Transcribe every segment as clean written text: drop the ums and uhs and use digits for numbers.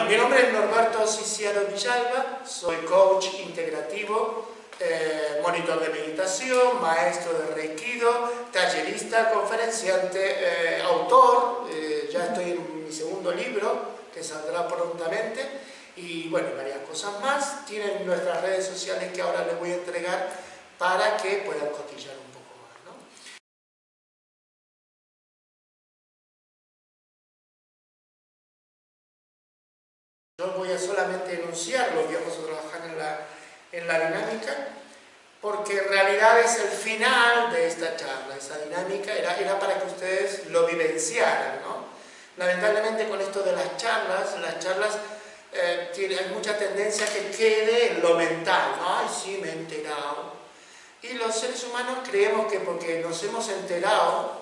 mi nombre es Norberto Ciciaro Villalba, soy coach integrativo, monitor de meditación, maestro de Reikido, tallerista, conferenciante, autor, ya estoy en mi segundo libro que saldrá prontamente y bueno, varias cosas más. Tienen nuestras redes sociales que ahora les voy a entregar para que puedan cotillear un poco más, ¿no? Yo voy a solamente enunciarlo, vamos a trabajar en la dinámica, porque en realidad es el final de esta charla. Esa dinámica era para que ustedes lo vivenciaran, ¿no? Lamentablemente con esto de las charlas hay mucha tendencia a que quede en lo mental, ¿no? Ay, sí, me he enterado. Y los seres humanos creemos que porque nos hemos enterado,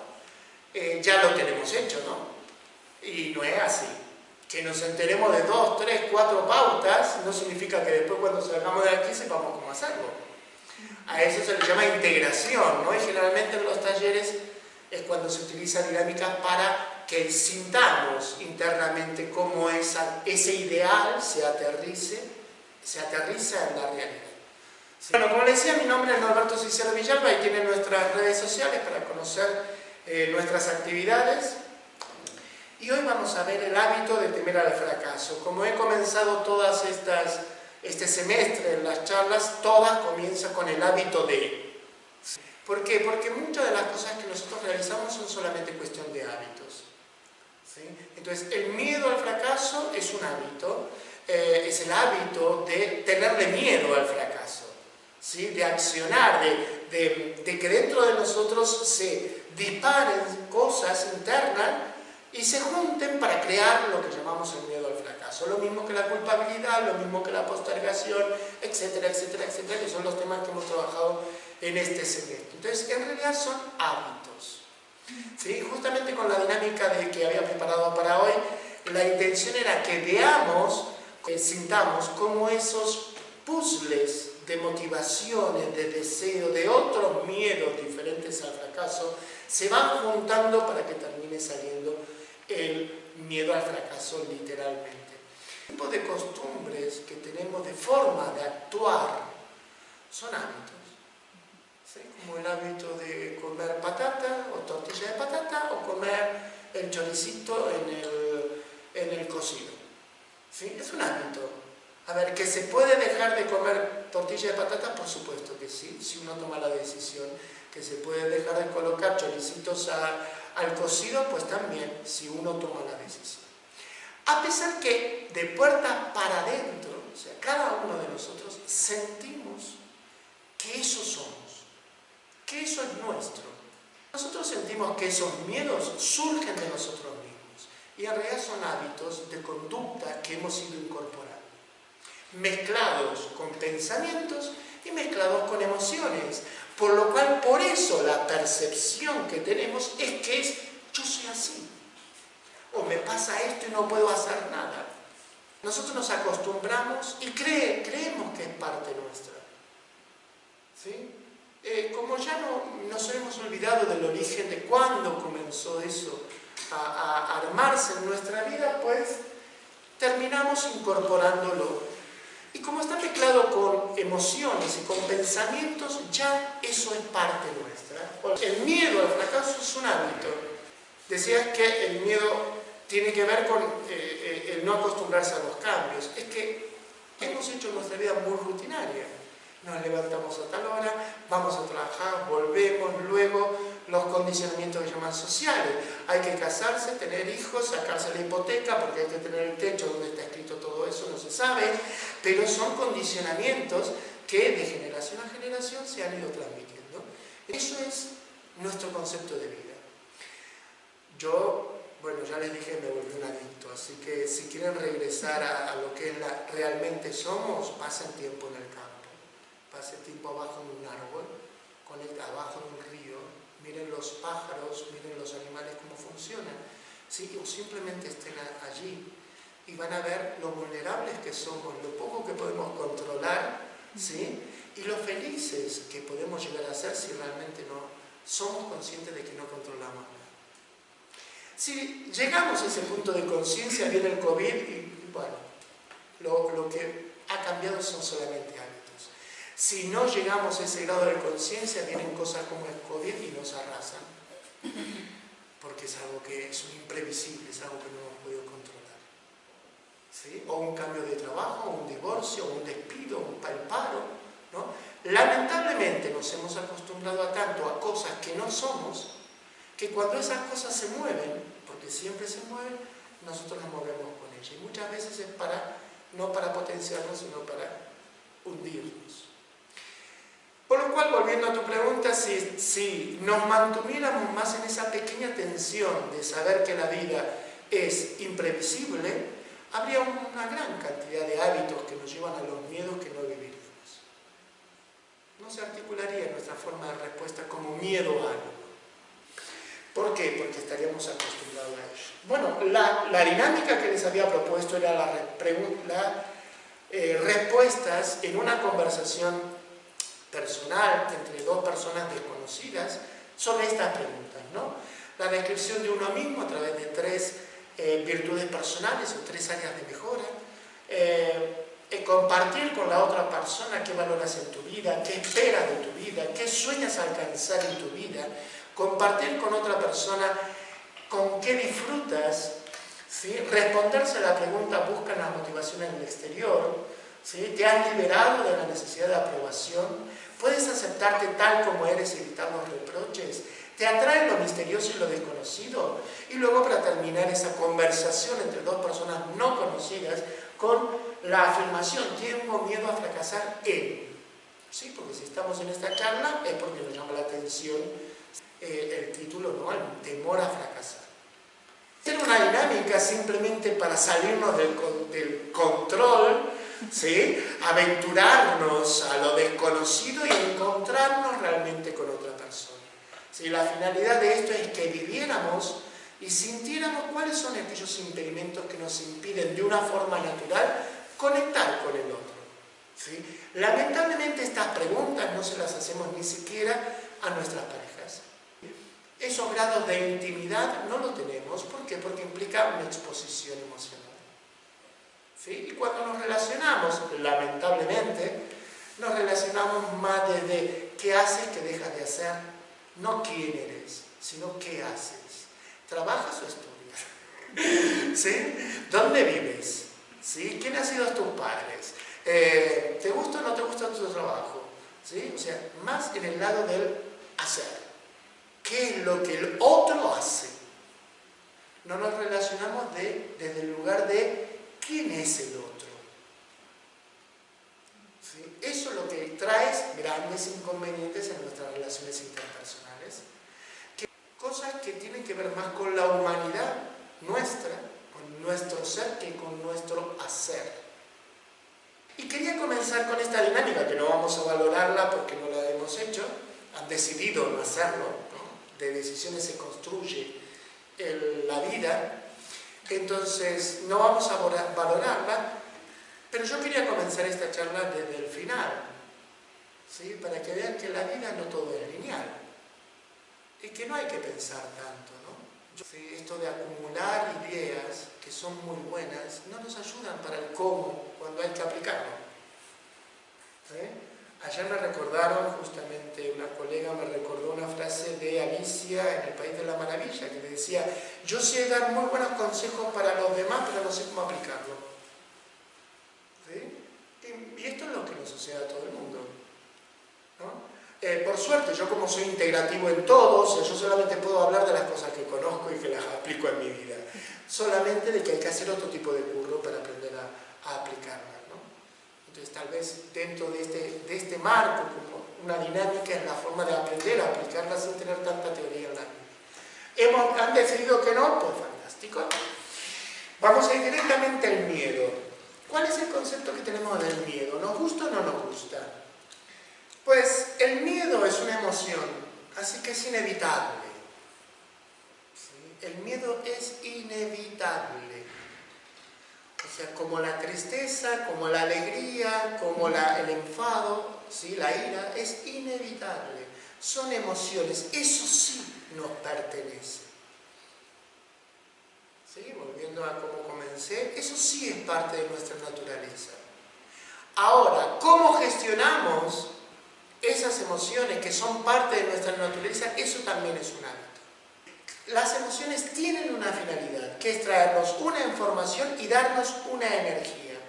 ya lo tenemos hecho, ¿no? Y no es así. Que nos enteremos de 2, 3, 4 pautas no significa que después cuando salgamos de aquí sepamos cómo hacerlo. A eso se le llama integración, ¿no? Y generalmente en los talleres es cuando se utiliza dinámica para que sintamos internamente cómo ese ideal se aterriza en la realidad. ¿Sí? Bueno, como les decía, mi nombre es Norberto Ciciaro Villalba y tienen nuestras redes sociales para conocer nuestras actividades. Y hoy vamos a ver el hábito de temer al fracaso. Como he comenzado todas este semestre en las charlas, todas comienzan con el hábito de. ¿Por qué? Porque muchas de las cosas que nosotros realizamos son solamente cuestión de hábitos. ¿Sí? Entonces, el miedo al fracaso es un hábito, es el hábito de tenerle miedo al fracaso, ¿sí? De accionar, de que dentro de nosotros se disparen cosas internas y se junten para crear lo que llamamos el miedo al fracaso. Lo mismo que la culpabilidad, lo mismo que la postergación, etcétera, etcétera, etcétera, que son los temas que hemos trabajado en este semestre. Entonces, en realidad son hábitos. ¿Sí? Justamente con la dinámica que había preparado para hoy, la intención era que veamos, sintamos cómo esos puzzles de motivaciones, de deseo, de otros miedos diferentes al fracaso, se van juntando para que termine saliendo el miedo al fracaso literalmente. El tipo de costumbres que tenemos de forma de actuar son hábitos. ¿Sí? Como el hábito de comer patata o tortilla de patata o comer el choricito en el cocido. ¿Sí? Es un hábito. A ver, ¿que se puede dejar de comer tortilla de patata? Por supuesto que sí, si uno toma la decisión. Que se puede dejar de colocar choricitos al cocido, pues también, si uno toma la decisión. A pesar que de puertas para adentro, o sea, cada uno de nosotros sentimos que eso somos, que eso es nuestro. Nosotros sentimos que esos miedos surgen de nosotros mismos y en realidad son hábitos de conducta que hemos ido incorporando, mezclados con pensamientos y mezclados con emociones, por lo cual, por eso la percepción que tenemos es que yo soy así, o me pasa esto y no puedo hacer nada. Nosotros nos acostumbramos y creemos que es parte nuestra. ¿Sí? Como ya nos hemos olvidado del origen de cuándo comenzó eso a armarse en nuestra vida, pues terminamos incorporándolo. Y como está mezclado con emociones y con pensamientos, ya eso es parte nuestra. El miedo al fracaso es un hábito. Decías que el miedo tiene que ver con el no acostumbrarse a los cambios. Es que hemos hecho nuestra vida muy rutinaria. Nos levantamos a tal hora, vamos a trabajar, volvemos, luego los condicionamientos que llaman sociales. Hay que casarse, tener hijos, sacarse la hipoteca porque hay que tener el techo donde está escrito todo eso, no se sabe, pero son condicionamientos que de generación a generación se han ido transmitiendo. Eso es nuestro concepto de vida. Yo, bueno, ya les dije, me volví un adicto, así que si quieren regresar a lo que realmente somos, pasen tiempo en el campo. Pasen tiempo abajo en un árbol, abajo en un río, miren los pájaros, miren los animales cómo funcionan, ¿sí? O simplemente estén allí y van a ver lo vulnerables que somos, lo poco que podemos controlar, ¿sí? Y lo felices que podemos llegar a ser si realmente no somos conscientes de que no controlamos nada. Si llegamos a ese punto de conciencia, viene el COVID y bueno, Lo que ha cambiado son solamente hábitos. Si no llegamos a ese grado de conciencia, vienen cosas como el COVID y nos arrasan. Porque es algo que es imprevisible, es algo que no hemos podido controlar. ¿Sí? O un cambio de trabajo, o un divorcio, o un despido, el paro, ¿no? Lamentablemente nos hemos acostumbrado a tanto a cosas que no somos, que cuando esas cosas se mueven, porque siempre se mueven, nosotros nos movemos con ellas. Y muchas veces es no para potenciarnos, sino para hundirnos. Por lo cual, volviendo a tu pregunta, si nos mantuviéramos más en esa pequeña tensión de saber que la vida es imprevisible, habría una gran cantidad de hábitos que nos llevan a los miedos que no viviríamos. No se articularía nuestra forma de respuesta como miedo a algo. ¿Por qué? Porque estaríamos acostumbrados a ello. Bueno, la dinámica que les había propuesto era las respuestas en una conversación personal entre dos personas desconocidas sobre estas preguntas, ¿no? La descripción de uno mismo a través de 3 virtudes personales o 3 áreas de mejora, compartir con la otra persona qué valoras en tu vida, qué esperas de tu vida, qué sueñas alcanzar en tu vida, compartir con otra persona con qué disfrutas, ¿sí? Responderse a la pregunta ¿buscan la motivación en el exterior? ¿Sí? ¿Te has liberado de la necesidad de aprobación? ¿Puedes aceptarte tal como eres y evitar los reproches? ¿Te atrae lo misterioso y lo desconocido? Y luego, para terminar esa conversación entre dos personas no conocidas, con la afirmación, tengo miedo a fracasar en. ¿Sí? Porque si estamos en esta charla es porque nos llama la atención el título, ¿no? El temor a fracasar. Era una dinámica simplemente para salirnos del control, ¿sí? Aventurarnos a lo desconocido y encontrarnos realmente con otra persona. ¿Sí? La finalidad de esto es que viviéramos y sintiéramos cuáles son aquellos impedimentos que nos impiden de una forma natural conectar con el otro. ¿Sí? Lamentablemente estas preguntas no se las hacemos ni siquiera a nuestras parejas. Esos grados de intimidad no lo tenemos. ¿Por qué? Porque implica una exposición emocional. ¿Sí? Y cuando nos relacionamos, lamentablemente, nos relacionamos más desde qué haces, qué dejas de hacer, no quién eres, sino qué haces. ¿Trabajas o estudias? ¿Sí? ¿Dónde vives? ¿Sí? ¿Quién han sido tus padres? ¿Te gusta o no te gusta tu trabajo? ¿Sí? O sea, más en el lado del hacer. ¿Qué es lo que el otro hace? No nos relacionamos desde el lugar de quién es el otro. ¿Sí? Eso es lo que trae grandes inconvenientes en nuestras relaciones interpersonales. Cosas que tienen que ver más con la humanidad nuestra, con nuestro ser, que con nuestro hacer. Y quería comenzar con esta dinámica, que no vamos a valorarla porque no la hemos hecho, han decidido no hacerlo, ¿no? De decisiones se construye la vida, entonces no vamos a valorarla, pero yo quería comenzar esta charla desde el final, ¿sí? Para que vean que la vida no todo es lineal. Y que no hay que pensar tanto, ¿no? Sí, esto de acumular ideas que son muy buenas no nos ayudan para el cómo cuando hay que aplicarlo. ¿Sí? Ayer me recordaron, justamente una colega me recordó una frase de Alicia en El País de la Maravilla, que le decía, yo sé dar muy buenos consejos para los demás, pero no sé cómo aplicarlo. ¿Sí? Y esto es lo que nos sucede a todo el mundo, ¿no? Por suerte, yo como soy integrativo en todo, o sea, yo solamente puedo hablar de las cosas que conozco y que las aplico en mi vida. Solamente de que hay que hacer otro tipo de curro para aprender a aplicarlas, ¿no? Entonces, tal vez dentro de este marco, como una dinámica, es la forma de aprender a aplicarlas sin tener tanta teoría en la vida. ¿Han decidido que no? Pues fantástico. Vamos a ir directamente al miedo. ¿Cuál es el concepto que tenemos del miedo? ¿Nos gusta o no nos gusta? Pues el miedo es una emoción, así que es inevitable. ¿Sí? El miedo es inevitable. O sea, como la tristeza, como la alegría, como el enfado, ¿sí? La ira, es inevitable. Son emociones, eso sí nos pertenece. ¿Sí? Volviendo a cómo comenzamos. fíjense, eso sí es parte de nuestra naturaleza. Ahora, ¿cómo gestionamos esas emociones que son parte de nuestra naturaleza? Eso también es un hábito. Las emociones tienen una finalidad, que es traernos una información y darnos una energía.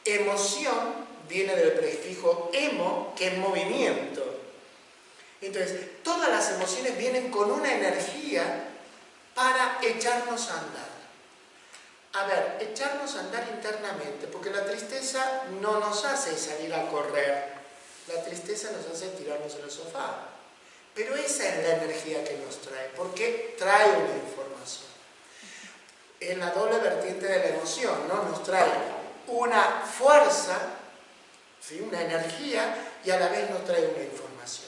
Emoción viene del prefijo emo, que es movimiento. Entonces, todas las emociones vienen con una energía para echarnos a andar. A ver, echarnos a andar internamente, porque la tristeza no nos hace salir a correr, la tristeza nos hace tirarnos en el sofá. Pero esa es la energía que nos trae, porque trae una información. Es la doble vertiente de la emoción, ¿no? Nos trae una fuerza, ¿sí? Una energía, y a la vez nos trae una información.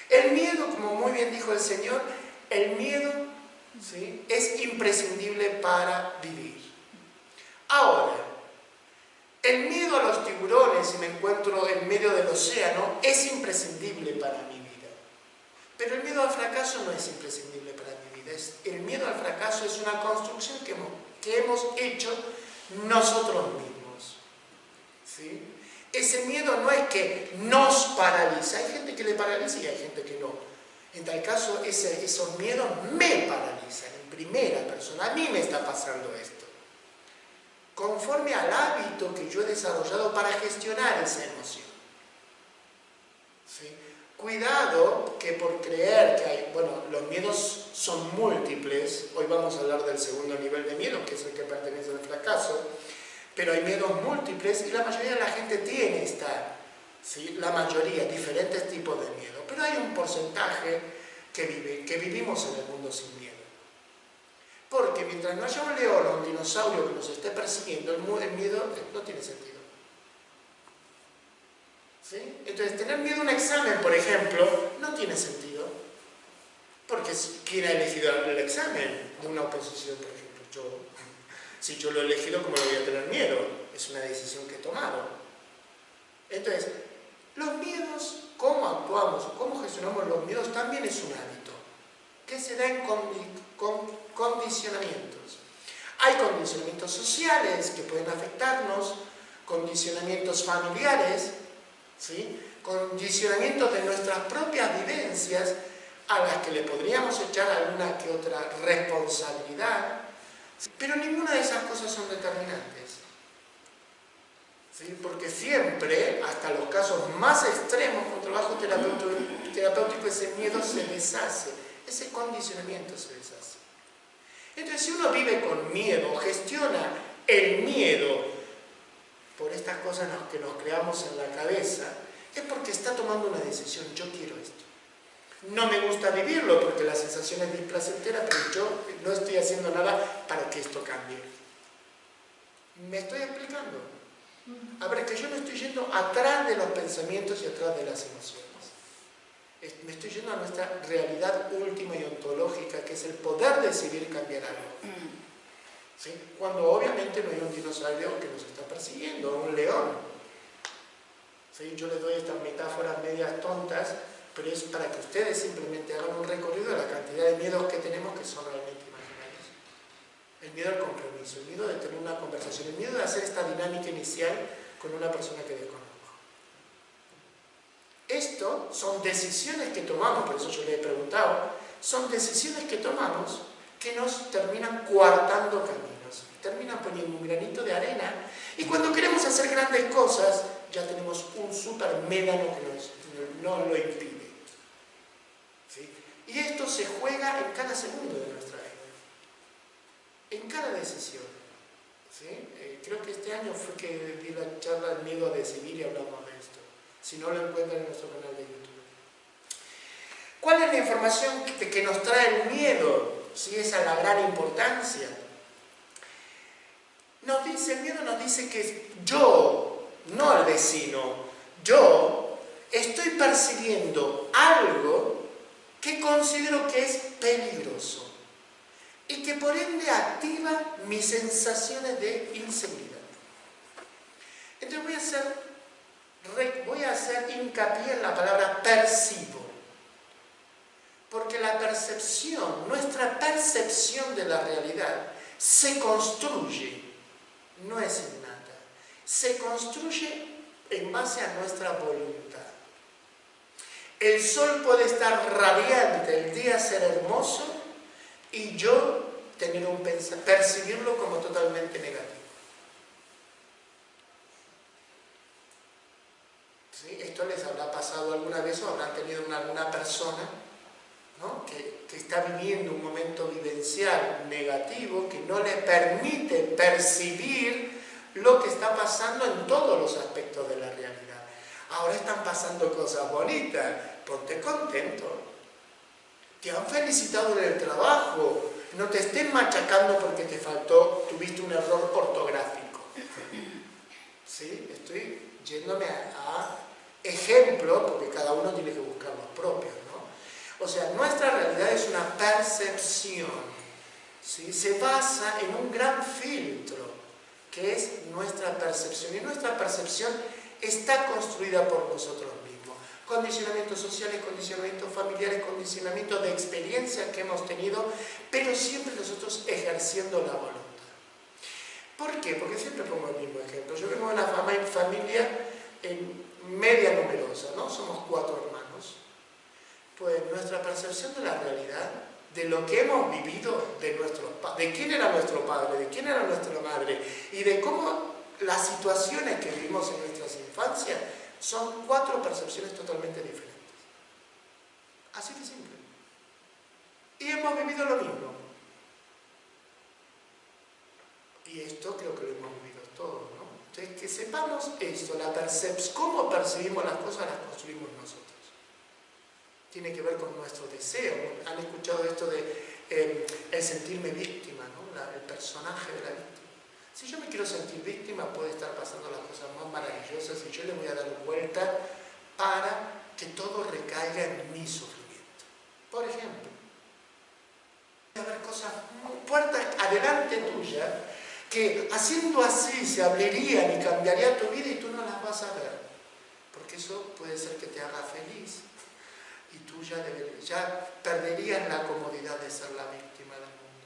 El miedo, como muy bien dijo el Señor, el miedo, ¿sí?, es imprescindible para vivir. Ahora, el miedo a los tiburones, si me encuentro en medio del océano, es imprescindible para mi vida. Pero el miedo al fracaso no es imprescindible para mi vida. El miedo al fracaso es una construcción que hemos hecho nosotros mismos, ¿sí? Ese miedo no es que nos paraliza. Hay gente que le paraliza y hay gente que no. En tal caso, esos miedos me paralizan en primera persona. A mí me está pasando esto. Conforme al hábito que yo he desarrollado para gestionar esa emoción. ¿Sí? Cuidado que por creer que hay, bueno, los miedos son múltiples. Hoy vamos a hablar del segundo nivel de miedo, que es el que pertenece al fracaso. Pero hay miedos múltiples y la mayoría de la gente tiene ¿sí? La mayoría, diferentes tipos de miedo. Pero hay un porcentaje que vivimos en el mundo sin miedo. Porque mientras no haya un león o un dinosaurio que nos esté persiguiendo, el miedo no tiene sentido. ¿Sí? Entonces, tener miedo a un examen, por ejemplo, no tiene sentido. Porque ¿quién ha elegido el examen de una oposición, por ejemplo? Yo. Si yo lo he elegido, ¿cómo le voy a tener miedo? Es una decisión que he tomado. Entonces, los miedos, cómo actuamos o cómo gestionamos los miedos, también es un hábito que se da en condicionamientos. Hay condicionamientos sociales que pueden afectarnos, condicionamientos familiares, ¿sí? Condicionamientos de nuestras propias vivencias a las que le podríamos echar alguna que otra responsabilidad. Pero ninguna de esas cosas son determinantes. ¿Sí? Porque siempre, hasta los casos más extremos, con trabajo terapéutico, ese miedo se deshace, ese condicionamiento se deshace. Entonces, si uno vive con miedo, gestiona el miedo por estas cosas que nos creamos en la cabeza, es porque está tomando una decisión. Yo quiero esto. No me gusta vivirlo porque la sensación es displacentera, pero yo no estoy haciendo nada para que esto cambie. ¿Me estoy explicando? A ver, que yo no estoy yendo atrás de los pensamientos y atrás de las emociones. Me estoy yendo a nuestra realidad última y ontológica, que es el poder decidir cambiar algo. ¿Sí? Cuando obviamente no hay un dinosaurio que nos está persiguiendo, un león. ¿Sí? Yo les doy estas metáforas medias tontas, pero es para que ustedes simplemente hagan un recorrido de la cantidad de miedos que tenemos que son realmente imaginarios. El miedo al compromiso, el miedo de tener una conversación, el miedo de hacer esta dinámica inicial con una persona que desconozco. Esto son decisiones que tomamos, por eso yo le he preguntado, son decisiones que tomamos que nos terminan coartando caminos, terminan poniendo un granito de arena, y cuando queremos hacer grandes cosas, ya tenemos un super médano que nos lo impide. ¿Sí? Y esto se juega en cada segundo de nuestra vida, en cada decisión. ¿Sí? Creo que este año fue que di la charla del miedo a decidir y hablamos de esto. Si no, lo encuentran en nuestro canal de YouTube. ¿Cuál es la información que nos trae el miedo? ¿Sí? Esa es la gran importancia. El miedo nos dice que yo, no el vecino, yo estoy percibiendo algo que considero que es peligroso y que por ende activa mis sensaciones de inseguridad. Entonces voy a hacer hincapié en la palabra percibo, porque la percepción, nuestra percepción de la realidad se construye no es innata. Se construye en base a nuestra voluntad. El sol puede estar radiante, el día ser hermoso, y yo percibirlo como totalmente negativo. ¿Sí? Esto les habrá pasado alguna vez o habrán tenido alguna persona, ¿no?, que está viviendo un momento vivencial negativo que no le permite percibir lo que está pasando en todos los aspectos de la realidad. Ahora están pasando cosas bonitas, ponte contento. Te han felicitado en el trabajo, no te estén machacando porque tuviste un error ortográfico. ¿Sí? Estoy yéndome a ejemplos, porque cada uno tiene que buscar los propios, ¿no? O sea, nuestra realidad es una percepción, ¿sí? Se basa en un gran filtro, que es nuestra percepción. Y nuestra percepción está construida por nosotros mismos. Condicionamientos sociales, condicionamientos familiares, condicionamientos de experiencias que hemos tenido, pero siempre nosotros ejerciendo la voluntad. ¿Por qué? Porque siempre pongo el mismo ejemplo. Yo vengo de una familia media numerosa, ¿no? Somos 4 hermanos. Pues nuestra percepción de la realidad, de lo que hemos vivido, de quién era nuestro padre, de quién era nuestra madre, y de cómo las situaciones que vivimos en nuestras infancias, son 4 percepciones totalmente diferentes. Así de simple. Y hemos vivido lo mismo. Y esto creo que lo hemos vivido todos, ¿no? Entonces, que sepamos esto, cómo percibimos las cosas, las construimos nosotros. Tiene que ver con nuestro deseo. Han escuchado esto de el sentirme víctima, ¿no? El personaje de la víctima. Si yo me quiero sentir víctima, puede estar pasando las cosas más maravillosas y yo le voy a dar vuelta para que todo recaiga en mi sufrimiento. Por ejemplo, puede haber cosas, puertas adelante tuya, que haciendo así se abrirían y cambiaría tu vida y tú no las vas a ver. Porque eso puede ser que te haga feliz y tú ya perderías la comodidad de ser la víctima del mundo.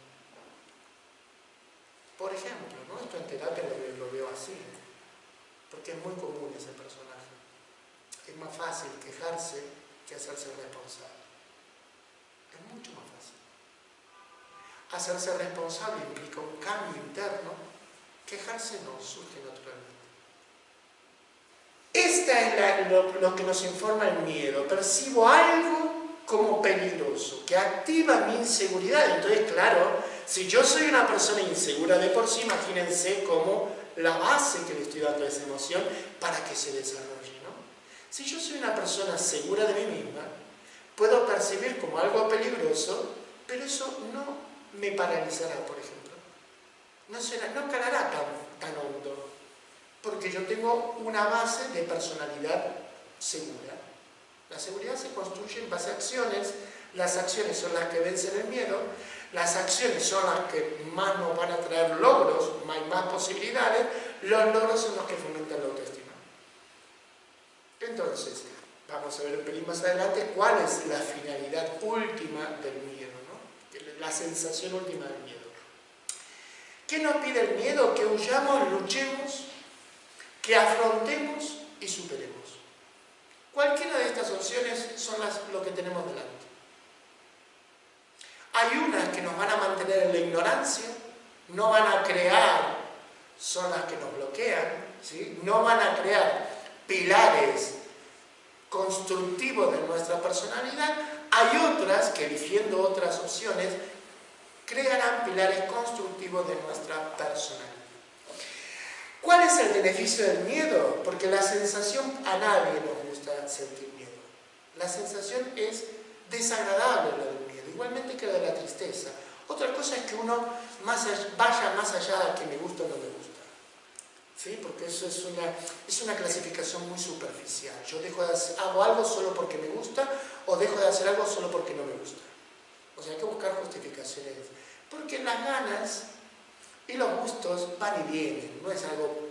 Por ejemplo, ¿no? Esto en terapia lo veo así, porque es muy común ese personaje. Es más fácil quejarse que hacerse responsable. Es mucho más fácil. Hacerse responsable implica un cambio interno. Quejarse no surge naturalmente. Esta es lo que nos informa el miedo. Percibo algo como peligroso, que activa mi inseguridad. Entonces, claro, si yo soy una persona insegura de por sí, imagínense como la base que le estoy dando a esa emoción para que se desarrolle, ¿no? Si yo soy una persona segura de mí misma, puedo percibir como algo peligroso, pero eso no me paralizará, por ejemplo. No calará tan hondo, porque yo tengo una base de personalidad segura. La seguridad se construye en base a acciones. Las acciones son las que vencen el miedo. Las acciones son las que más nos van a traer logros, más posibilidades. Los logros son los que fomentan la autoestima. Entonces, vamos a ver un pelín más adelante cuál es la finalidad última del miedo, ¿no? La sensación última del miedo. ¿Qué nos pide el miedo? Que huyamos, luchemos, que afrontemos y superemos. Cualquiera de estas opciones son lo que tenemos delante. Hay unas que nos van a mantener en la ignorancia, no van a crear, son las que nos bloquean, ¿sí? No van a crear pilares constructivos de nuestra personalidad. Hay otras que, eligiendo otras opciones, crearán pilares constructivos de nuestra personalidad. ¿Cuál es el beneficio del miedo? Porque la sensación, a nadie nos gusta sentir miedo. La sensación es desagradable, la del miedo, igualmente que la de la tristeza. Otra cosa es que uno vaya más allá de que me gusta o no me gusta. ¿Sí? Porque eso es una clasificación muy superficial. Yo hago algo solo porque me gusta o dejo de hacer algo solo porque no me gusta. O sea, hay que buscar justificaciones. Porque las ganas y los gustos van y vienen, no es algo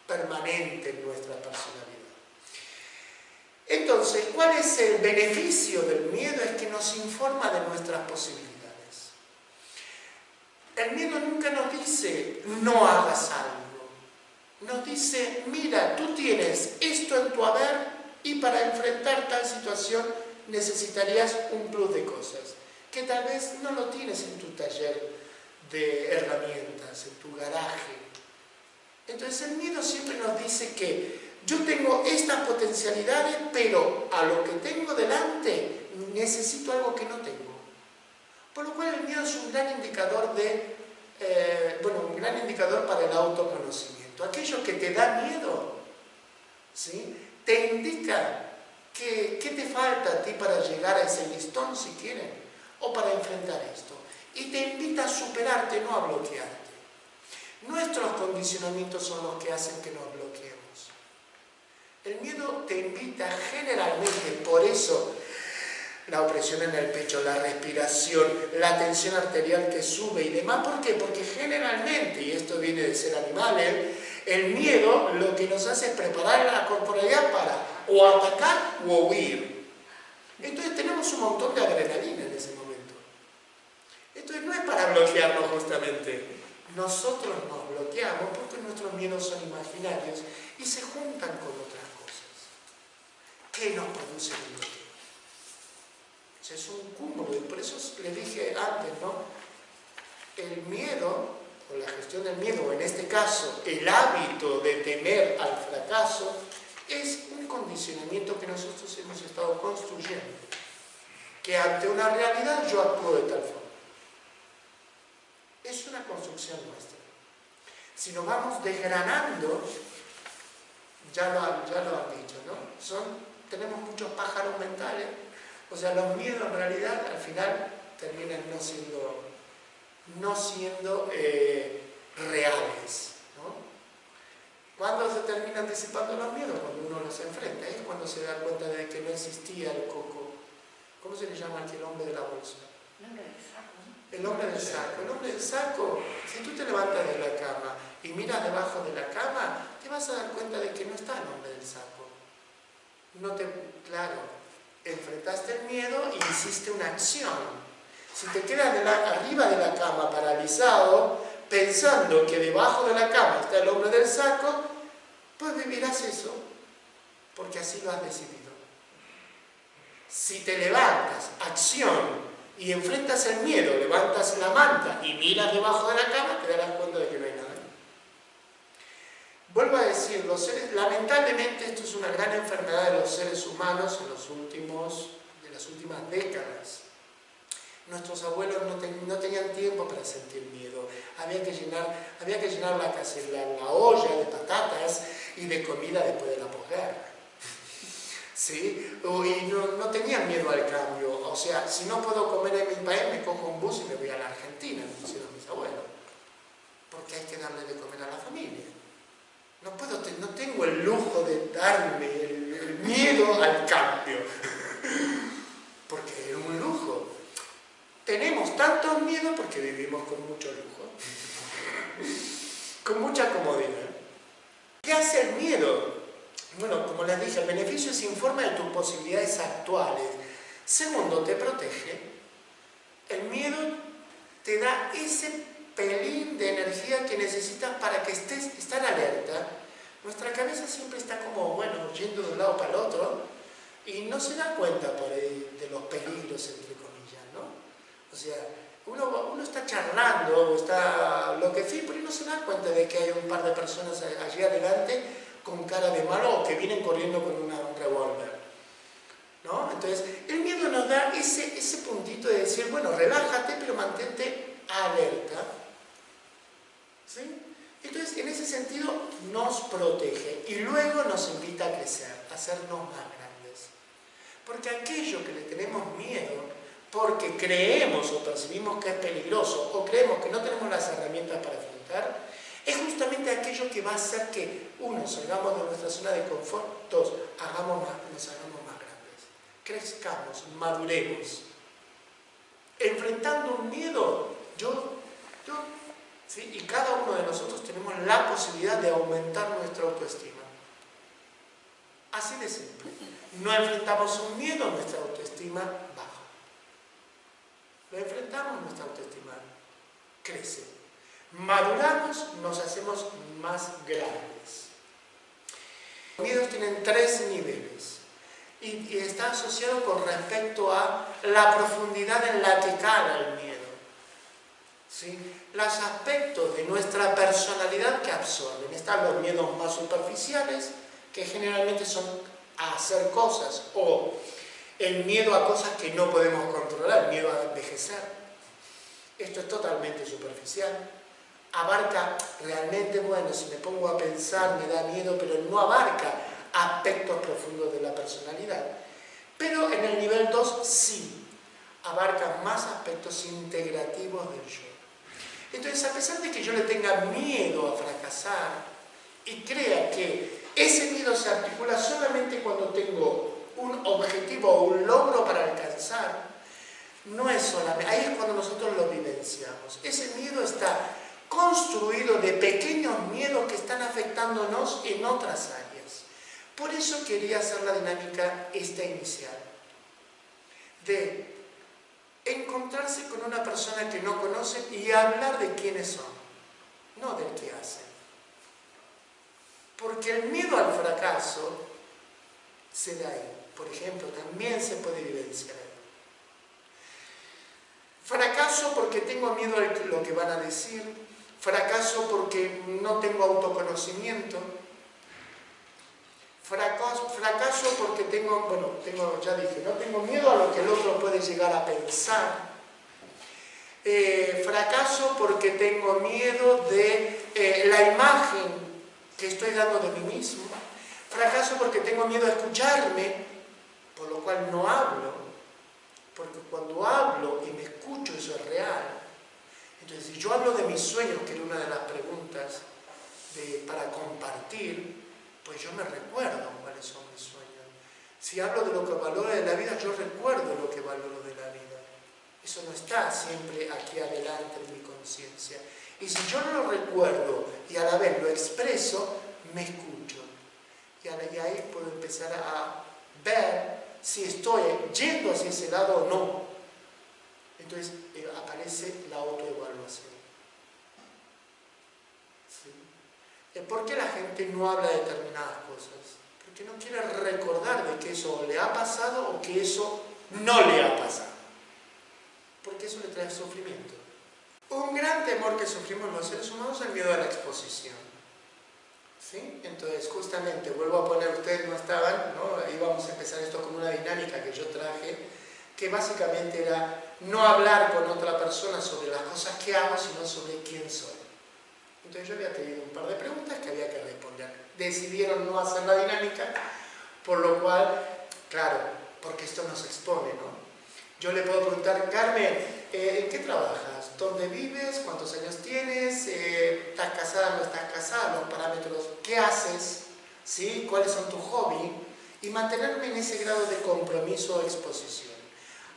permanente en nuestra personalidad. Entonces, ¿cuál es el beneficio del miedo? Es que nos informa de nuestras posibilidades. El miedo nunca nos dice, no hagas algo. Nos dice, mira, tú tienes esto en tu haber y para enfrentar tal situación necesitarías un plus de cosas, que tal vez no lo tienes en tu taller de herramientas, en tu garaje. Entonces el miedo siempre nos dice que yo tengo estas potencialidades, pero a lo que tengo delante necesito algo que no tengo. Por lo cual el miedo es un gran indicador un gran indicador para el autoconocimiento. Aquello que te da miedo, ¿sí?, te indica qué te falta a ti para llegar a ese listón, si quieren, o para enfrentar esto. Y te invita a superarte, no a bloquearte. Nuestros condicionamientos son los que hacen que nos bloqueemos. El miedo te invita generalmente, por eso la opresión en el pecho, la respiración, la tensión arterial que sube y demás. ¿Por qué? Porque generalmente, y esto viene de ser animales, el miedo lo que nos hace es preparar la corporalidad para o atacar o huir. Entonces tenemos un montón de adrenalina en ese momento. Entonces no es para bloquearnos justamente. Nosotros nos bloqueamos porque nuestros miedos son imaginarios y se juntan con otras cosas que nos producen el bloqueo. Es un cúmulo, y por eso les dije antes, ¿no? El miedo, o la gestión del miedo, o en este caso, el hábito de temer al fracaso, es un condicionamiento que nosotros hemos estado construyendo. Que ante una realidad yo actúo de tal forma. Es una construcción nuestra. Si nos vamos desgranando, ya lo han dicho, ¿no? Tenemos muchos pájaros mentales. O sea, los miedos en realidad al final terminan no siendo reales, ¿no? ¿Cuándo se terminan disipando los miedos? Cuando uno los enfrenta. Es cuando se da cuenta de que no existía el coco. ¿Cómo se le llama aquí el hombre de la bolsa? El hombre del saco, ¿no? El hombre del saco. El hombre del saco, si tú te levantas de la cama y miras debajo de la cama, te vas a dar cuenta de que no está el hombre del saco. Claro. Enfrentaste el miedo y hiciste una acción. Si te quedas arriba de la cama paralizado, pensando que debajo de la cama está el hombre del saco, pues vivirás eso, porque así lo has decidido. Si te levantas, acción, y enfrentas el miedo, levantas la manta y miras debajo de la cama, te darás cuenta de que no hay nada. Vuelvo a decir, lamentablemente esto es una gran enfermedad de los seres humanos de las últimas décadas. Nuestros abuelos no tenían tiempo para sentir miedo. Había que llenar la olla de patatas y de comida después de la posguerra. ¿Sí? Y no tenían miedo al cambio. O sea, si no puedo comer en mi país, me cojo un bus y me voy a la Argentina, me hicieron mis abuelos. Porque hay que darle de comer a la familia. No tengo el lujo de darme el miedo al cambio, porque es un lujo. Tenemos tanto miedo porque vivimos con mucho lujo, con mucha comodidad. ¿Qué hace el miedo? Bueno, como les dije, el beneficio es informa de tus posibilidades actuales. Segundo, te protege. El miedo te da ese pelín de energía que necesitas para que estar alerta. Nuestra cabeza siempre está como, yendo de un lado para el otro y no se da cuenta por ahí de los peligros, entre comillas, ¿no? O sea, uno está charlando o está lo que sí, pero no se da cuenta de que hay un par de personas allí adelante con cara de malo o que vienen corriendo con un revólver, ¿no? Entonces, el miedo nos da ese puntito de decir, relájate, pero mantente alerta. ¿Sí? Entonces, en ese sentido, nos protege y luego nos invita a crecer, a hacernos más grandes. Porque aquello que le tenemos miedo, porque creemos o percibimos que es peligroso o creemos que no tenemos las herramientas para afrontar, es justamente aquello que va a hacer que, salgamos de nuestra zona de confort, dos, nos hagamos más grandes, crezcamos, maduremos. Enfrentando un miedo, ¿sí? Y cada uno de nosotros tenemos la posibilidad de aumentar nuestra autoestima. Así de simple. No enfrentamos un miedo, nuestra autoestima baja. Lo enfrentamos, nuestra autoestima crece. Maduramos, nos hacemos más grandes. Los miedos tienen 3 niveles y está asociado con respecto a la profundidad en la que cala el miedo. ¿Sí? Los aspectos de nuestra personalidad que absorben. Están los miedos más superficiales, que generalmente son a hacer cosas, o el miedo a cosas que no podemos controlar, el miedo a envejecer. Esto es totalmente superficial. Abarca realmente, bueno, si me pongo a pensar me da miedo, pero no abarca aspectos profundos de la personalidad. Pero en el nivel 2 sí, abarca más aspectos integrativos del yo. Entonces, a pesar de que yo le tenga miedo a fracasar y crea que ese miedo se articula solamente cuando tengo un objetivo o un logro para alcanzar, no es solamente, ahí es cuando nosotros lo vivenciamos. Ese miedo está construido de pequeños miedos que están afectándonos en otras áreas. Por eso quería hacer la dinámica esta inicial, de encontrarse con una persona que no conocen y hablar de quiénes son, no del qué hacen. Porque el miedo al fracaso se da ahí. Por ejemplo, también se puede vivenciar ahí. Fracaso porque tengo miedo a lo que van a decir, fracaso porque no tengo autoconocimiento, fracaso porque ya dije, no tengo miedo a lo que el otro puede llegar a pensar, fracaso porque tengo miedo de la imagen que estoy dando de mí mismo, fracaso porque tengo miedo a escucharme, por lo cual no hablo, porque cuando hablo y me escucho eso es real. Entonces, si yo hablo de mis sueños, que era una de las preguntas para compartir, pues yo me recuerdo cuáles son mis sueños. Si hablo de lo que valoro de la vida, yo recuerdo lo que valoro de la vida. Eso no está siempre aquí adelante en mi conciencia. Y si yo no lo recuerdo y a la vez lo expreso, me escucho. Y ahí puedo empezar a ver si estoy yendo hacia ese lado o no. Entonces aparece la autoevaluación. ¿Sí? ¿Por qué la gente no habla de determinadas cosas? Porque no quiere recordar de que eso le ha pasado o que eso no le ha pasado. Porque eso le trae sufrimiento. Un gran temor que sufrimos los seres humanos es el miedo a la exposición. ¿Sí? Entonces, justamente, vuelvo a poner, ustedes no estaban, ¿no? Íbamos a empezar esto con una dinámica que yo traje, que básicamente era no hablar con otra persona sobre las cosas que hago, sino sobre quién soy. Entonces yo había tenido un par de preguntas que había que responder. Decidieron no hacer la dinámica, por lo cual, claro, porque esto nos expone, ¿no? Yo le puedo preguntar, Carmen, ¿en qué trabajas? ¿Dónde vives? ¿Cuántos años tienes? ¿Estás casada o no estás casada? Los parámetros, ¿qué haces? ¿Sí? ¿Cuáles son tus hobbies? Y mantenerme en ese grado de compromiso o exposición.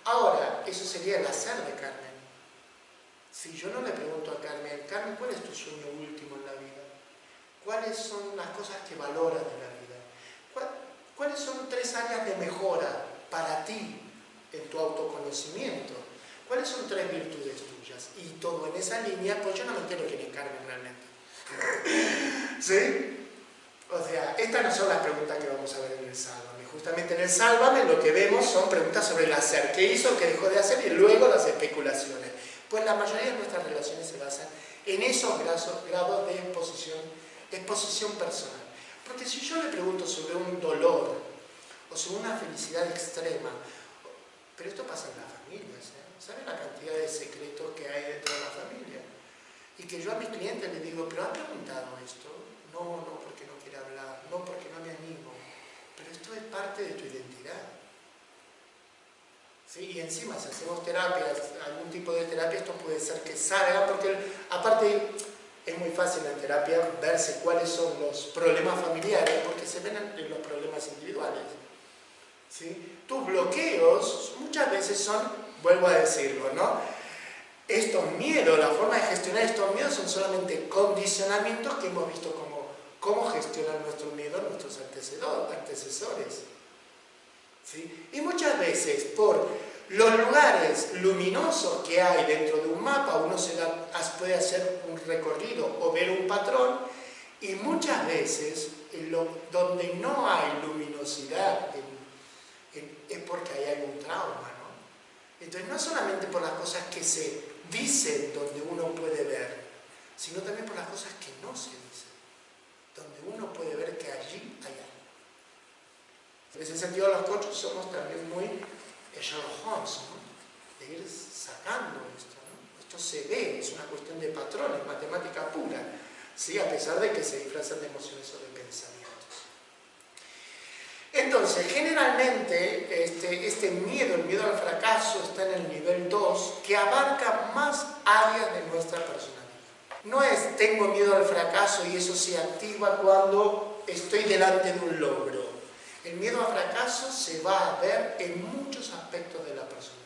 Ahora, eso sería el hacer de Carmen. Si yo no le pregunto a Carmen, Carmen, ¿cuál es tu sueño último en la vida? ¿Cuáles son las cosas que valoras de la vida? ¿Cuáles son 3 áreas de mejora para ti en tu autoconocimiento? ¿Cuáles son 3 virtudes tuyas? Y todo en esa línea, pues yo no me entero quién es Carmen realmente. ¿Sí? O sea, estas no son las preguntas que vamos a ver en el Sálvame. Justamente en el Sálvame lo que vemos son preguntas sobre el hacer. ¿Qué hizo? ¿Qué dejó de hacer? Y luego las especulaciones. Pues la mayoría de nuestras relaciones se basan en esos grados de exposición personal. Porque si yo le pregunto sobre un dolor o sobre una felicidad extrema, pero esto pasa en las familias, ¿eh? ¿Saben la cantidad de secretos que hay dentro de la familia? Y que yo a mis clientes les digo, ¿pero has preguntado esto? No, porque no quiere hablar, no, porque no me animo. Pero esto es parte de tu identidad. ¿Sí? Y encima, si hacemos terapias, algún tipo de terapia, esto puede ser que salga, porque aparte es muy fácil en terapia verse cuáles son los problemas familiares, porque se ven en los problemas individuales. ¿Sí? Tus bloqueos muchas veces son, vuelvo a decirlo, ¿no? Estos miedos, la forma de gestionar estos miedos son solamente condicionamientos que hemos visto cómo gestionar nuestros miedos nuestros antecesores. ¿Sí? Y muchas veces por los lugares luminosos que hay dentro de un mapa, uno puede hacer un recorrido o ver un patrón, y muchas veces donde no hay luminosidad es porque hay algún trauma, ¿no? Entonces no solamente por las cosas que se dicen donde uno puede ver, sino también por las cosas que no se dicen, donde uno puede ver que allí hay algo. En ese sentido los coaches somos también muy Sherlock Holmes, ¿no? De ir sacando esto, ¿no? Esto se ve, es una cuestión de patrones, matemática pura, ¿sí? A pesar de que se disfrazan de emociones o de pensamientos. Entonces, generalmente este miedo, el miedo al fracaso, está en el nivel 2, que abarca más áreas de nuestra personalidad. No es tengo miedo al fracaso y eso se activa cuando estoy delante de un logro. El miedo al fracaso se va a ver en muchos aspectos de la personalidad.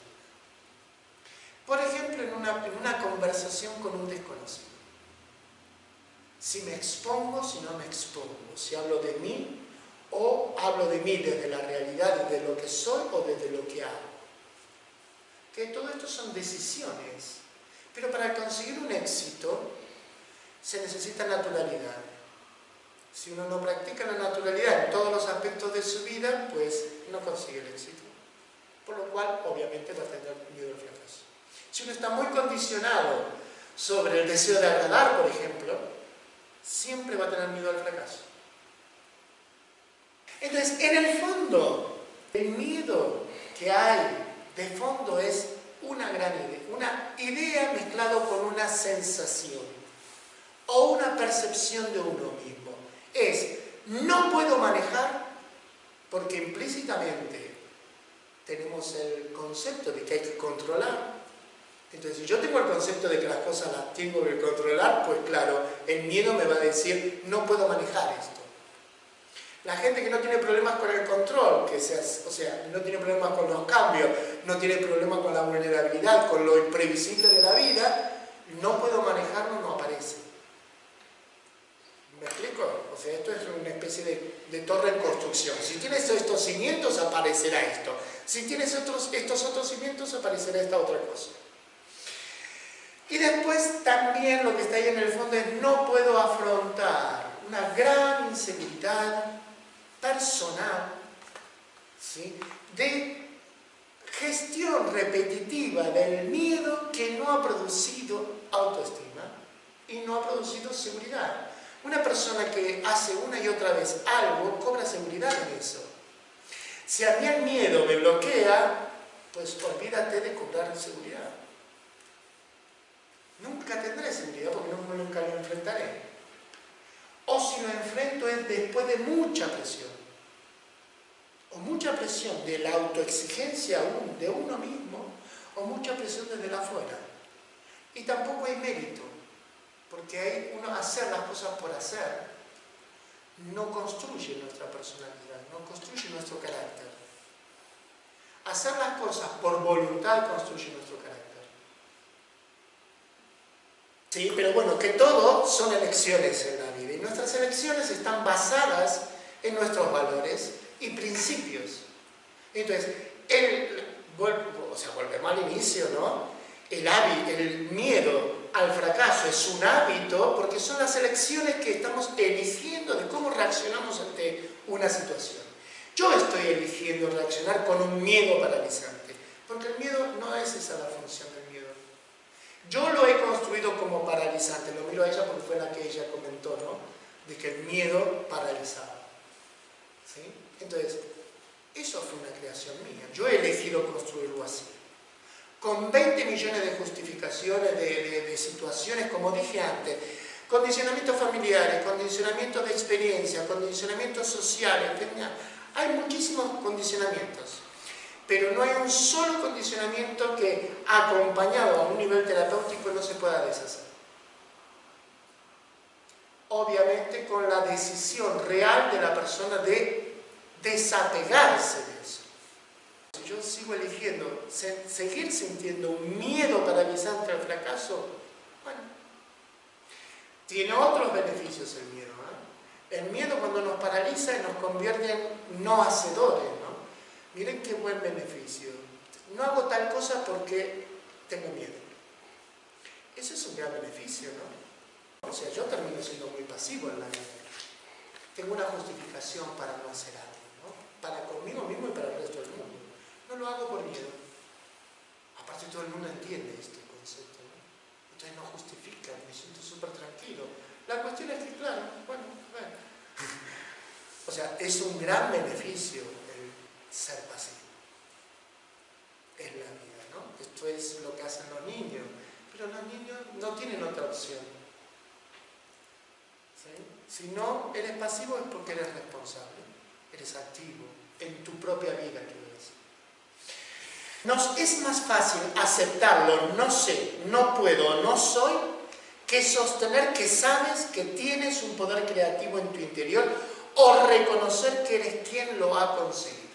Por ejemplo, en una conversación con un desconocido. Si me expongo, si no me expongo. Si hablo de mí o hablo de mí desde la realidad y de lo que soy o desde lo que hago. Que todo esto son decisiones. Pero para conseguir un éxito se necesita naturalidad. Si uno no practica la naturalidad en todos los aspectos de su vida, pues no consigue el éxito. Por lo cual, obviamente, va a tener miedo al fracaso. Si uno está muy condicionado sobre el deseo de agradar, por ejemplo, siempre va a tener miedo al fracaso. Entonces, en el fondo, el miedo que hay de fondo es una gran idea, una idea mezclado con una sensación o una percepción de uno mismo. Es, no puedo manejar porque implícitamente tenemos el concepto de que hay que controlar. Entonces, si yo tengo el concepto de que las cosas las tengo que controlar, pues claro, el miedo me va a decir, no puedo manejar esto. La gente que no tiene problemas con el control, no tiene problemas con los cambios, no tiene problemas con la vulnerabilidad, con lo imprevisible de la vida, no puedo manejarlo, no aparece. ¿Me explico? O sea, esto es una especie de torre en construcción. Si tienes estos cimientos, aparecerá esto. Si tienes estos otros cimientos, aparecerá esta otra cosa. Y después también lo que está ahí en el fondo es no puedo afrontar una gran inseguridad personal, ¿sí? De gestión repetitiva del miedo que no ha producido autoestima y no ha producido seguridad. Una persona que hace una y otra vez algo cobra seguridad en eso. Si a mí el miedo me bloquea, pues olvídate de cobrar seguridad. Nunca tendré seguridad porque nunca lo enfrentaré. O si lo enfrento es después de mucha presión. O mucha presión de la autoexigencia de uno mismo, o mucha presión desde la afuera. Y tampoco hay mérito, porque hay uno hacer las cosas por hacer no construye nuestra personalidad, no construye nuestro carácter. Hacer las cosas por voluntad construye nuestro carácter. Sí, pero bueno, que todo son elecciones en la vida y nuestras elecciones están basadas en nuestros valores y principios. Entonces, volvemos al inicio, ¿no? El miedo al fracaso es un hábito porque son las elecciones que estamos eligiendo de cómo reaccionamos ante una situación. Yo estoy eligiendo reaccionar con un miedo paralizante, porque el miedo no es esa la función del miedo. Yo lo he construido como paralizante, lo miro a ella porque fue la que ella comentó, ¿no? De que el miedo paralizaba. ¿Sí? Entonces, eso fue una creación mía. Yo he elegido construirlo así. Con 20 millones de justificaciones, de situaciones, como dije antes, condicionamientos familiares, condicionamientos de experiencia, condicionamientos sociales, hay muchísimos condicionamientos. Pero no hay un solo condicionamiento que, acompañado a un nivel terapéutico, no se pueda deshacer. Obviamente con la decisión real de la persona de desapegarse de eso. Si yo sigo eligiendo seguir sintiendo un miedo paralizante al fracaso, bueno, tiene otros beneficios el miedo, ¿eh? El miedo cuando nos paraliza y nos convierte en no hacedores, ¿no? Miren qué buen beneficio. no hago tal cosa porque tengo miedo. Eso es un gran beneficio, ¿no? O sea, yo termino siendo muy pasivo en la vida. Tengo una justificación para no hacer algo, ¿no? Para conmigo mismo y para el resto del mundo. No lo hago por miedo. Aparte todo el mundo entiende este concepto, ¿no? Entonces no justifica, me siento súper tranquilo. La cuestión es que, claro, bueno, a ver. O sea, es un gran beneficio el ser pasivo en la vida, ¿no? Esto es lo que hacen los niños, pero los niños no tienen otra opción. ¿Sí? Si no eres pasivo es porque eres responsable, eres activo en tu propia vida, quiero decir. Nos es más fácil aceptarlo, no sé, no puedo, no soy, que sostener que sabes que tienes un poder creativo en tu interior o reconocer que eres quien lo ha conseguido.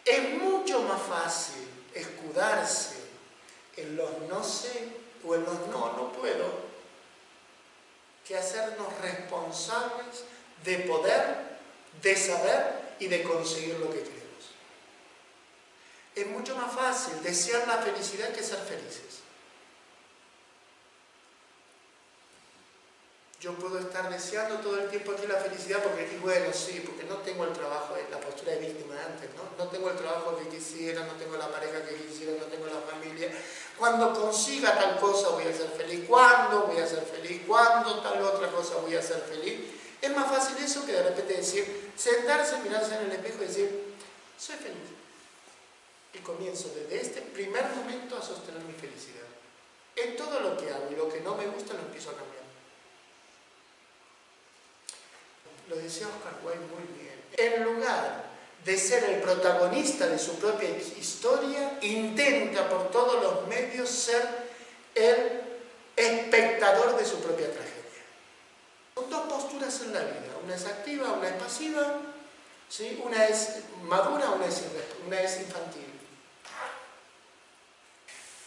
Es mucho más fácil escudarse en los no sé o en los no puedo, que hacernos responsables de poder, de saber y de conseguir lo que queremos. Es mucho más fácil desear la felicidad que ser felices. Yo puedo estar deseando todo el tiempo aquí la felicidad porque digo, bueno, sí, porque no tengo el trabajo, la postura de víctima antes, ¿no? No tengo el trabajo que quisiera, no tengo la pareja que quisiera, no tengo la familia. Cuando consiga tal cosa voy a ser feliz. ¿Cuándo voy a ser feliz? ¿Cuándo tal otra cosa voy a ser feliz? Es más fácil eso que de repente decir, sentarse, mirarse en el espejo y decir, soy feliz. Y comienzo desde este primer momento a sostener mi felicidad. En todo lo que hago y lo que no me gusta lo empiezo a cambiar. Lo decía Oscar Wilde muy bien. En lugar de ser el protagonista de su propia historia, intenta por todos los medios ser el espectador de su propia tragedia. Son dos posturas en la vida. Una es activa, una es pasiva, ¿sí? Una es madura, una es infantil.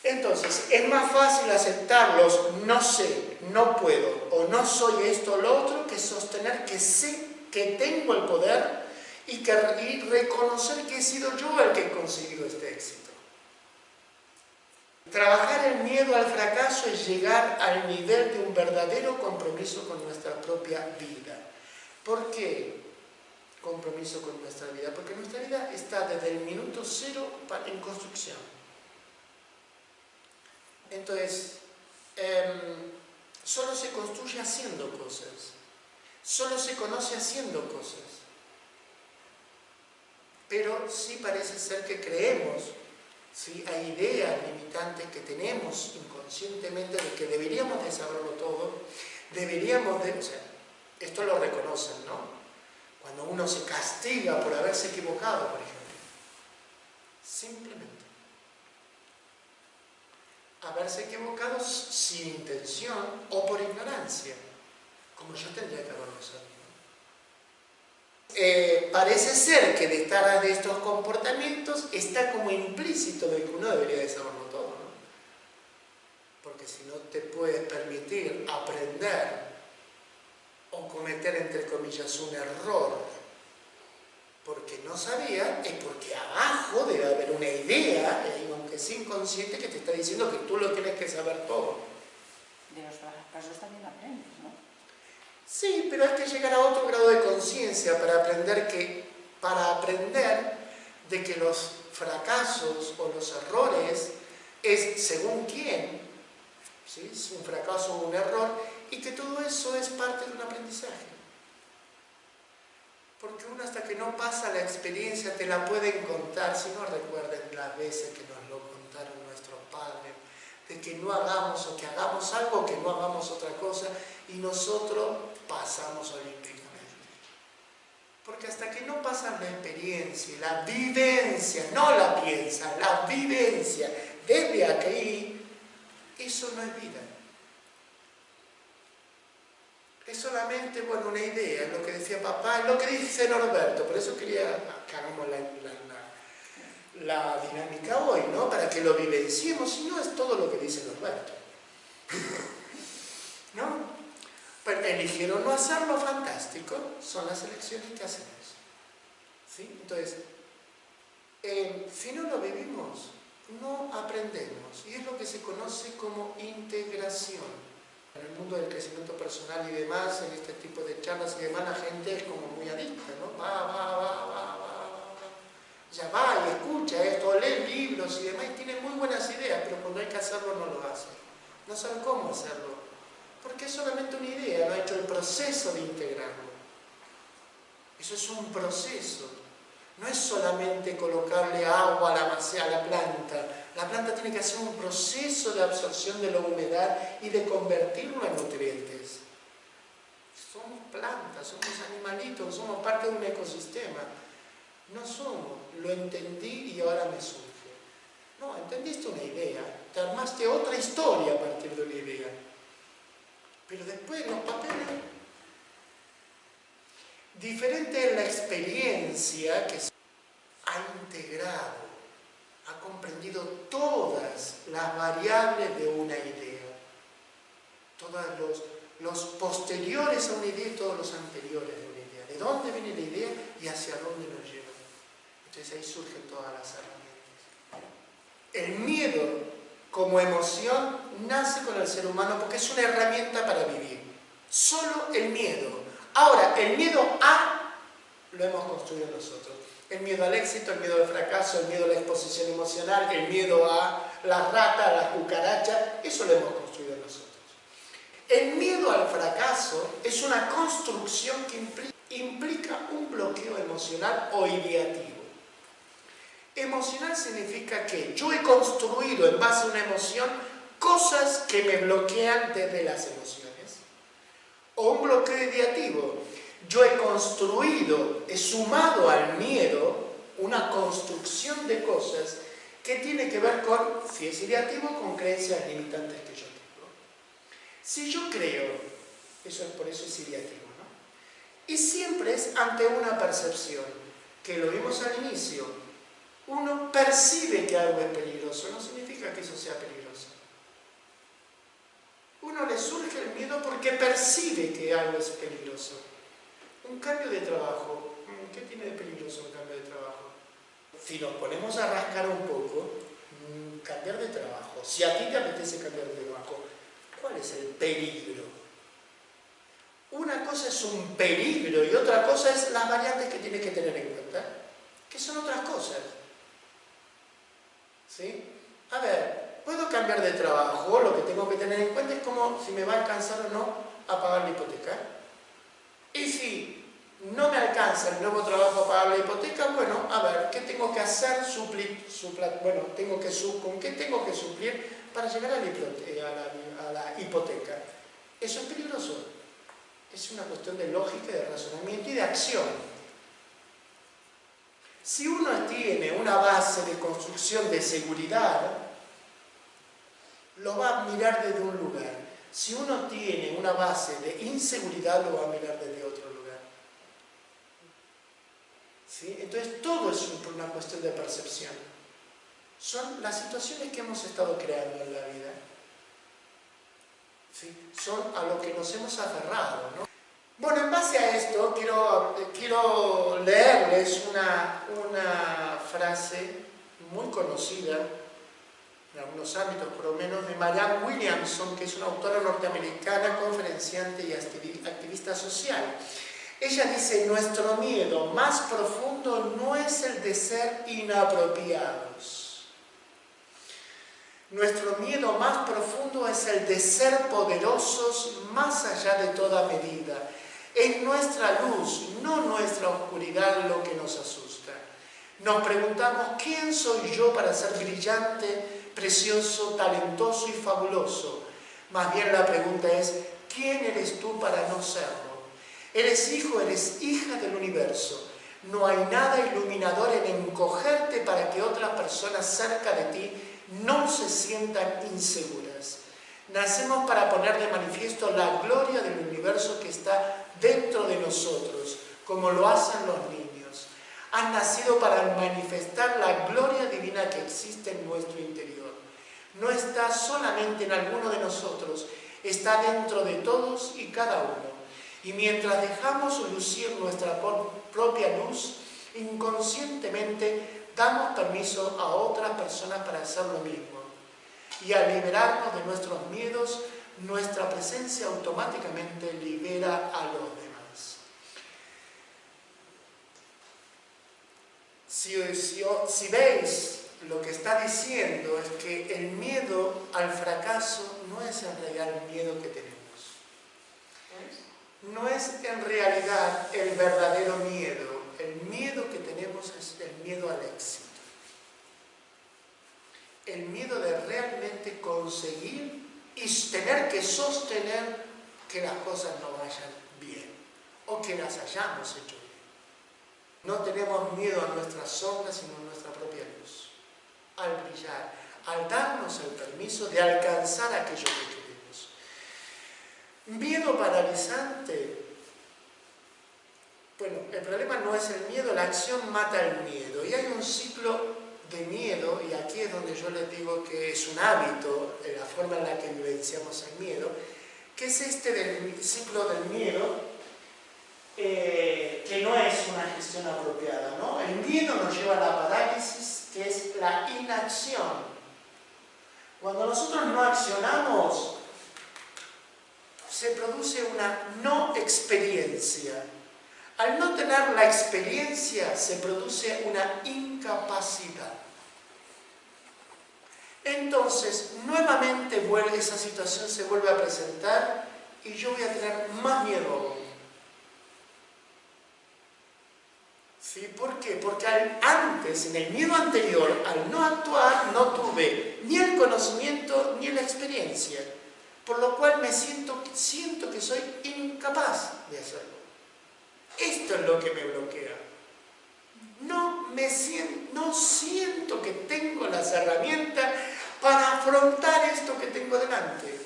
Entonces, es más fácil aceptar los no sé, no puedo o no soy esto o lo otro que sostener que sé que tengo el poder y reconocer que he sido yo el que he conseguido este éxito. Trabajar el miedo al fracaso es llegar al nivel de un verdadero compromiso con nuestra propia vida. ¿Por qué compromiso con nuestra vida? Porque nuestra vida está desde el minuto cero en construcción. Entonces, solo se construye haciendo cosas, solo se conoce haciendo cosas, pero sí parece ser que creemos, ¿sí? Hay ideas limitantes que tenemos inconscientemente de que deberíamos de saberlo todo, o sea, esto lo reconocen, ¿no? Cuando uno se castiga por haberse equivocado, por ejemplo, simplemente. Haberse equivocado sin intención o por ignorancia, como yo tendría que haberlo sabido. Parece ser que detrás de estos comportamientos está como implícito de que uno debería de saberlo todo, ¿no? Porque si no te puedes permitir aprender o cometer, entre comillas, un error porque no sabía, es porque abajo debe haber una idea, aunque es inconsciente, que te está diciendo que tú lo tienes que saber todo. De los fracasos también aprendes, ¿no? Sí, pero hay que llegar a otro grado de conciencia para aprender de que los fracasos o los errores es según quién, ¿sí? Es un fracaso o un error, y que todo eso es parte de un aprendizaje. Porque uno hasta que no pasa la experiencia te la pueden contar, si no recuerden las veces que nos lo contaron nuestros padres, de que no hagamos o que hagamos algo o que no hagamos otra cosa y nosotros pasamos olímpicamente. Porque hasta que no pasas la experiencia, la vivencia, no la piensa, la vivencia desde aquí, eso no es vida. Es solamente, bueno, una idea, es lo que decía papá, es lo que dice Norberto, por eso quería que hagamos la dinámica hoy, ¿no? Para que lo vivenciemos, si no es todo lo que dice Norberto. ¿No? Pero eligieron no hacerlo, fantástico, son las elecciones que hacemos. ¿Sí? Entonces, Si no lo vivimos, no aprendemos. Y es lo que se conoce como integración. En el mundo del crecimiento personal y demás, en este tipo de charlas y demás, la gente es como muy adicta, ¿no? Va. Ya va y escucha esto, lee libros y demás, y tiene muy buenas ideas, pero cuando hay que hacerlo no lo hace. No sabe cómo hacerlo, porque es solamente una idea, no ha hecho el proceso de integrarlo. Eso es un proceso. No es solamente colocarle agua a la planta. La planta tiene que hacer un proceso de absorción de la humedad y de convertirlo en nutrientes. Somos plantas, somos animalitos, somos parte de un ecosistema. No somos, lo entendí y ahora me surge. No, entendiste una idea, te armaste otra historia a partir de una idea. Pero después los papeles... Diferente es la experiencia que ha integrado, ha comprendido todas las variables de una idea, todos los posteriores a una idea y todos los anteriores de una idea, de dónde viene la idea y hacia dónde nos lleva. Entonces ahí surgen todas las herramientas. El miedo como emoción nace con el ser humano porque es una herramienta para vivir. Solo el miedo. Ahora, el miedo lo hemos construido nosotros. El miedo al éxito, el miedo al fracaso, el miedo a la exposición emocional, el miedo a la rata, a la cucaracha, eso lo hemos construido nosotros. El miedo al fracaso es una construcción que implica un bloqueo emocional o ideativo. Emocional significa que yo he construido en base a una emoción cosas que me bloquean desde las emociones. O un bloqueo ideativo. Yo he construido, he sumado al miedo una construcción de cosas que tiene que ver con, si es ideativo, con creencias limitantes que yo tengo. Si yo creo, por eso es ideativo, ¿no? Y siempre es ante una percepción, que lo vimos al inicio. Uno percibe que algo es peligroso, no significa que eso sea peligroso. Uno le surge el miedo porque percibe que algo es peligroso. Un cambio de trabajo, ¿qué tiene de peligroso un cambio de trabajo? Si nos ponemos a rascar un poco, cambiar de trabajo, si a ti te apetece cambiar de trabajo, ¿cuál es el peligro? Una cosa es un peligro y otra cosa es las variantes que tienes que tener en cuenta, que son otras cosas. ¿Sí? A ver, ¿puedo cambiar de trabajo? Lo que tengo que tener en cuenta es como si me va a alcanzar o no a pagar la hipoteca. Y si no me alcanza el nuevo trabajo a pagar la hipoteca, bueno, a ver, ¿qué tengo que hacer? ¿Con qué tengo que suplir para llegar a la hipoteca? Eso es peligroso. Es una cuestión de lógica, de razonamiento y de acción. Si uno tiene una base de construcción de seguridad, lo va a mirar desde un lugar. Si uno tiene una base de inseguridad, lo va a mirar desde otro lugar. ¿Sí? Entonces todo es una cuestión de percepción. Son las situaciones que hemos estado creando en la vida. ¿Sí? Son a lo que nos hemos aferrado, ¿no? Bueno, en base a esto quiero leerles una frase muy conocida en algunos ámbitos, por lo menos, de Marianne Williamson, que es una autora norteamericana, conferenciante y activista social. Ella dice: nuestro miedo más profundo no es el de ser inapropiados. Nuestro miedo más profundo es el de ser poderosos más allá de toda medida. Es nuestra luz, no nuestra oscuridad, lo que nos asusta. Nos preguntamos: ¿quién soy yo para ser brillante, precioso, talentoso y fabuloso? Más bien la pregunta es: ¿quién eres tú para no serlo? Eres hijo, eres hija del universo. No hay nada iluminador en encogerte para que otras personas cerca de ti no se sientan inseguras. Nacemos para poner de manifiesto la gloria del universo que está dentro de nosotros, como lo hacen los niños. Han nacido para manifestar la gloria divina que existe en nuestro interior. No está solamente en alguno de nosotros, está dentro de todos y cada uno. Y mientras dejamos lucir nuestra propia luz, inconscientemente damos permiso a otras personas para hacer lo mismo. Y al liberarnos de nuestros miedos, nuestra presencia automáticamente libera a los demás. Si veis, lo que está diciendo es que el miedo al fracaso no es en realidad el miedo que tenemos. No es en realidad el verdadero miedo. El miedo que tenemos es el miedo al éxito. El miedo de realmente conseguir y tener que sostener que las cosas no vayan bien o que las hayamos hecho bien. No tenemos miedo a nuestras sombras, sino a nuestra propia luz. Al brillar, al darnos el permiso de alcanzar aquello que queremos. Miedo paralizante. Bueno, el problema no es el miedo, la acción mata el miedo. Y hay un ciclo de miedo, y aquí es donde yo les digo que es un hábito, la forma en la que vivenciamos el miedo, que es este del ciclo del miedo, que no es una gestión apropiada, ¿no? El miedo nos lleva a la parálisis, que es la inacción. Cuando nosotros no accionamos, se produce una no experiencia. Al no tener la experiencia, se produce una incapacidad. Entonces, nuevamente esa situación se vuelve a presentar y yo voy a tener más miedo aún. ¿Sí? ¿Por qué? Porque antes, en el miedo anterior, al no actuar, no tuve ni el conocimiento ni la experiencia. Por lo cual siento que soy incapaz de hacerlo. Esto es lo que me bloquea. No siento que tengo las herramientas para afrontar esto que tengo delante.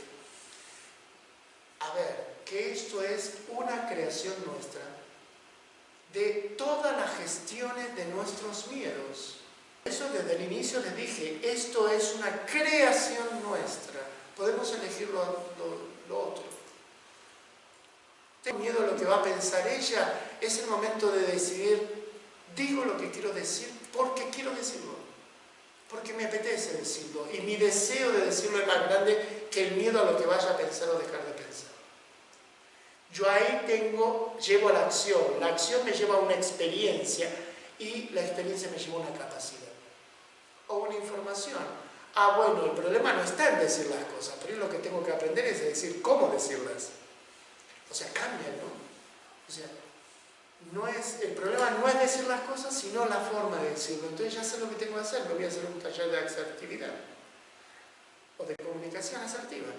A ver, que esto es una creación nuestra, de todas las gestiones de nuestros miedos. Eso desde el inicio les dije, esto es una creación nuestra. Podemos elegir lo otro. Tengo miedo a lo que va a pensar ella. Es el momento de decidir, digo lo que quiero decir porque quiero decirlo, porque me apetece decirlo, y mi deseo de decirlo es más grande que el miedo a lo que vaya a pensar o dejar de pensar. Yo ahí llevo a la acción me lleva a una experiencia, y la experiencia me lleva a una capacidad o una información. Bueno, el problema no está en decir las cosas, pero lo que tengo que aprender es decir cómo decirlas. O sea, cambian, ¿no? O sea, el problema no es decir las cosas, sino la forma de decirlo. Entonces ya sé lo que tengo que hacer. Me voy a hacer un taller de asertividad o de comunicación asertiva.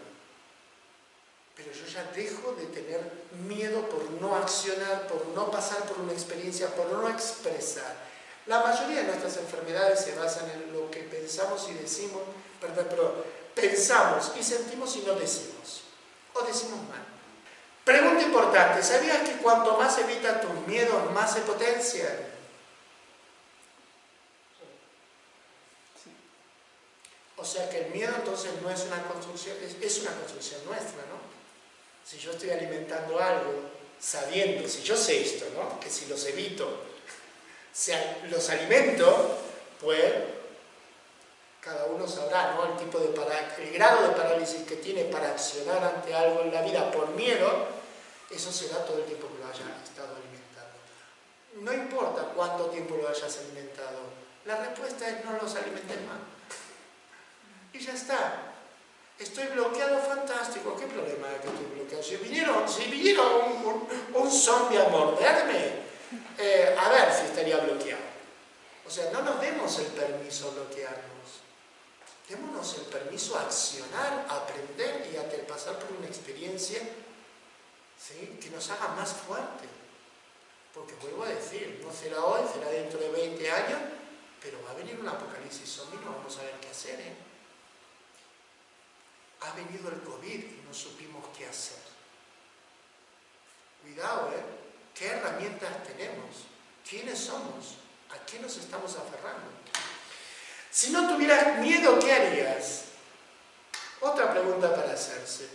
Pero yo ya dejo de tener miedo por no accionar, por no pasar por una experiencia, por no expresar. La mayoría de nuestras enfermedades se basan en lo que pensamos y decimos, pensamos y sentimos y no decimos. O decimos mal. Pregunta importante, ¿sabías que cuanto más evitas tus miedos, más se potencian? O sea que el miedo entonces no es una construcción, es una construcción nuestra, ¿no? Si yo estoy alimentando algo, sabiendo, si yo sé esto, ¿no? Que si los evito, los alimento, pues cada uno sabrá, ¿no? El grado de parálisis que tiene para accionar ante algo en la vida por miedo, eso será todo el tiempo que lo haya estado alimentando. No importa cuánto tiempo lo hayas alimentado, la respuesta es no los alimentes más. Y ya está. Estoy bloqueado, fantástico, ¿qué problema hay que estoy bloqueado? Si viniera un zombie a morderme, a ver si estaría bloqueado. O sea, no nos demos el permiso a bloquearnos. Démonos el permiso a accionar, a aprender y a pasar por una experiencia, ¿sí?, que nos haga más fuerte. Porque vuelvo a decir, no será hoy, será dentro de 20 años, pero va a venir un apocalipsis zombie y no vamos a saber qué hacer, ¿eh? Ha venido el COVID y no supimos qué hacer. Cuidado, ¿eh? ¿Qué herramientas tenemos? ¿Quiénes somos? ¿A qué nos estamos aferrando? Si no tuvieras miedo, ¿qué harías? Otra pregunta para hacerse.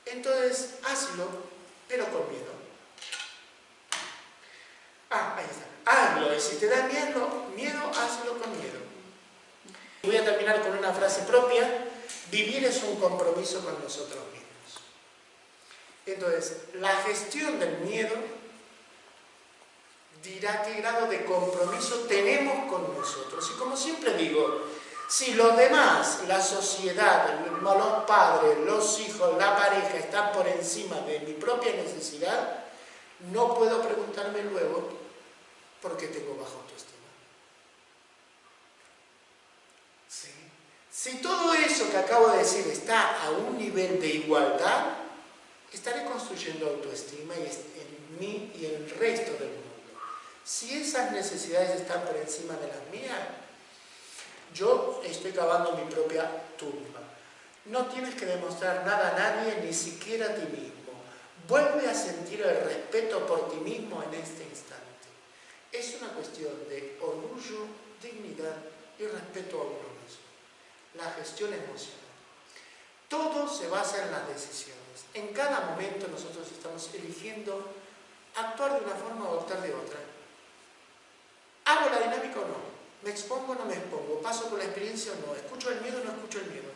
Entonces, hazlo, pero con miedo. Ahí está. Hazlo. hazlo. Y si te da miedo, hazlo con miedo. Voy a terminar con una frase propia. Vivir es un compromiso con nosotros mismos. Entonces, la gestión del miedo dirá qué grado de compromiso tenemos con nosotros. Y como siempre digo, si los demás, la sociedad, los padres, los hijos, la pareja están por encima de mi propia necesidad, no puedo preguntarme luego por qué tengo baja autoestima. ¿Sí? Si todo eso que acabo de decir está a un nivel de igualdad, estaré construyendo autoestima en mí y en el resto del mundo. Si esas necesidades están por encima de las mías, yo estoy cavando mi propia tumba. No tienes que demostrar nada a nadie, ni siquiera a ti mismo. Vuelve a sentir el respeto por ti mismo en este instante. Es una cuestión de orgullo, dignidad y respeto a uno mismo. La gestión emocional. Todo se basa en las decisiones. En cada momento nosotros estamos eligiendo actuar de una forma o optar de otra. ¿Hago la dinámica o no? ¿Me expongo o no me expongo? ¿Paso por la experiencia o no? ¿Escucho el miedo o no escucho el miedo?